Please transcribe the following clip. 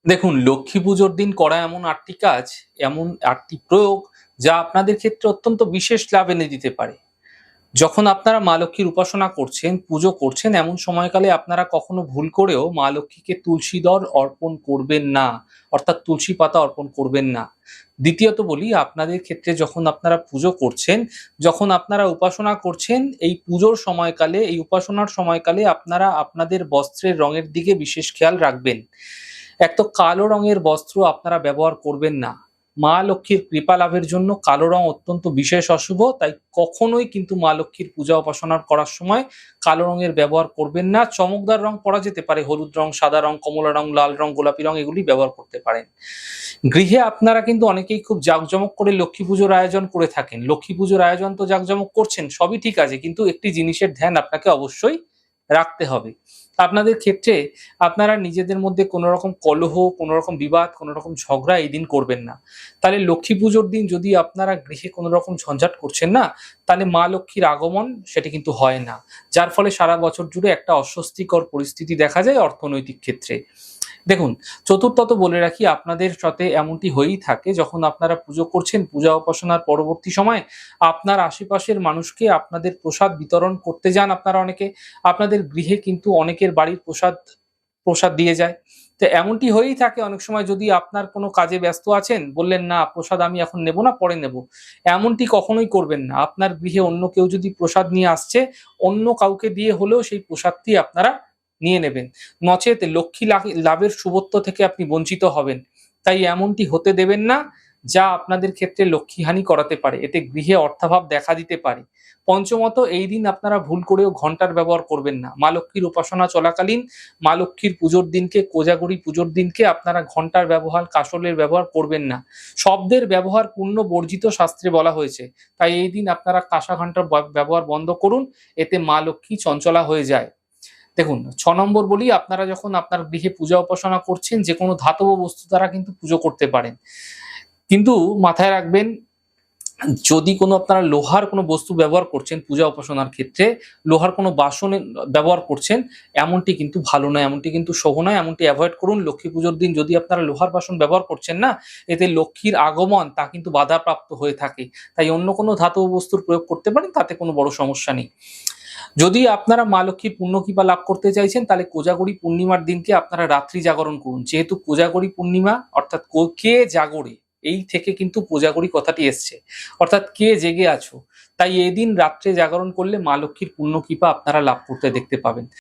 দেখুন, লক্ষ্মী পুজোর দিন করা এমন ৮ টি কাজ, এমন ৮ টি প্রয়োগ যা আপনাদের ক্ষেত্রে অত্যন্ত বিশেষ লাভ এনে দিতে পারে। যখন আপনারা মা লক্ষ্মীর উপাসনা করছেন, পুজো করছেন, এমন সময়কালে আপনারা কখনো ভুল করেও মা লক্ষ্মীকে তুলসী দল অর্পণ করবেন না। অর্থাৎ তুলসী পাতা অর্পণ করবেন না। দ্বিতীয়ত বলি, আপনাদের ক্ষেত্রে যখন আপনারা পুজো করছেন, যখন আপনারা উপাসনা করছেন, এই পুজোর সময়কালে, এই উপাসনার সময়কালে আপনারা আপনাদের বস্ত্রের রঙের দিকে বিশেষ খেয়াল রাখবেন। এক তো কালো রঙের বস্ত্র আপনারা ব্যবহার করবেন না। মা লক্ষ্মীর কৃপা লাভের জন্য কালো রং অত্যন্ত বিশেষ অশুভ। তাই কখনোই কিন্তু মা লক্ষ্মীর পূজা উপাসনা করার সময় কালো রঙের ব্যবহার করবেন না। চমকদার রং পরা যেতে পারে, হলুদ রং, সাদা রং, কমলা রং, লাল রং, গোলাপি রং এগুলি ব্যবহার করতে পারেন। গৃহে আপনারা কিন্তু অনেকেই খুব জাঁকজমক করে লক্ষ্মী পুজোর আয়োজন করে থাকেন। লক্ষ্মী পুজোর আয়োজন তো জাঁকজমক করছেন, সবই ঠিক আছে। কিন্তু একটি জিনিসের ধ্যান আপনাকে অবশ্যই রাখতে হবে। আপনাদের ক্ষেত্রে আপনারা নিজেদের মধ্যে কোনো রকম কলহ, কোনো রকম বিবাদ, কোনো রকম ঝগড়া এই দিন করবেন না। তাহলে লক্ষ্মী পুজোর দিন যদি আপনারা গৃহে কোনো রকম ঝঞ্ঝাট করছেন না, তাহলে মা লক্ষ্মীর আগমন সেটি কিন্তু হয় না। যার ফলে সারা বছর জুড়ে একটা অস্বস্তিকর পরিস্থিতি দেখা যায় অর্থনৈতিক ক্ষেত্রে। দেখুন, চতুর্থত বলে রাখি, আপনাদের সাথে এমনটি হয়েই থাকে যখন আপনারা পুজো করছেন, পূজা উপাসনার পরবর্তী সময়ে আপনার আশেপাশের মানুষকে আপনাদের প্রসাদ বিতরণ করতে যান আপনারা অনেকে। আপনাদের গৃহে কিন্তু অনেকের বাড়ির প্রসাদ প্রসাদ দিয়ে যায়। তো এমনটি হয়েই থাকে অনেক সময়, যদি আপনার কোনো কাজে ব্যস্ত আছেন, বললেন, "না, প্রসাদ আমি এখন নেব না, পরে নেব।" এমনটি কখনোই করবেন না। আপনার গৃহে অন্য কেউ যদি প্রসাদ নিয়ে আসছে, অন্য কাউকে দিয়ে হলেও সেই প্রসাদটি আপনারা নিয়ে নেবেন। নচেৎ লক্ষ্মী লাভের শুভত্ব থেকে আপনি বঞ্চিত হবেন। তাই এমনটি হতে দেবেন না, যা আপনাদের ক্ষেত্রে লক্ষ্মীহানি করাতে পারে। এতে গৃহে অর্থাভাব দেখা দিতে পারে। পঞ্চমত, এই দিন আপনারা ভুল করেও ঘন্টার ব্যবহার করবেন না। মা লক্ষ্মীর উপাসনা চলাকালীন, মা লক্ষ্মীর পুজোর দিনকে, কোজাগরী পুজোর দিনকে আপনারা ঘন্টার ব্যবহার, কাঁসরের ব্যবহার করবেন না। শব্দের ব্যবহার পূর্ণ বর্জিত শাস্ত্রে বলা হয়েছে। তাই এই দিন আপনারা কাঁসা ঘন্টার ব্যবহার বন্ধ করুন। এতে মা লক্ষ্মী চঞ্চলা হয়ে যায়। দেখুন, ৬ নম্বর বলি, আপনারা যখন আপনার গৃহে পূজা উপাসনা করছেন, যেকোনো ধাতব বস্তু দ্বারা কিন্তু পুজো করতে পারেন। কিন্তু মাথায় রাখবেন, যদি কোনো আপনারা লোহার কোনো বস্তু ব্যবহার করছেন পূজা উপাসনার ক্ষেত্রে, লোহার কোনো বাসনে ব্যবহার করছেন, এমনটি কিন্তু ভালো নয়, এমনটি কিন্তু শুভ নয়, এমনটি এভয়েড করুন। লক্ষ্মী পুজোর দিন যদি আপনারা লোহার বাসন ব্যবহার করছেন না, এতে লক্ষ্মীর আগমন তা কিন্তু বাধাপ্রাপ্ত হয়ে থাকে। তাই অন্য কোনো ধাতব বস্তুর প্রয়োগ করতে পারেন, তাতে কোনো বড় সমস্যা নেই। যদি আপনারা মা লক্ষ্মীর পুণ্য কৃপা লাভ করতে চাইছেন, তাহলে কোজাগরী পূর্ণিমার দিনকে আপনারা রাত্রি জাগরণ করুন। যেহেতু কোজাগরী পূর্ণিমা, অর্থাৎ কে জাগরে, এই থেকে কিন্তু কোজাগরী কথাটি এসছে। অর্থাৎ কে জেগে আছো। তাই এই দিন রাত্রে জাগরণ করলে মা লক্ষ্মীর পুণ্য কৃপা আপনারা লাভ করতে দেখতে পাবেন।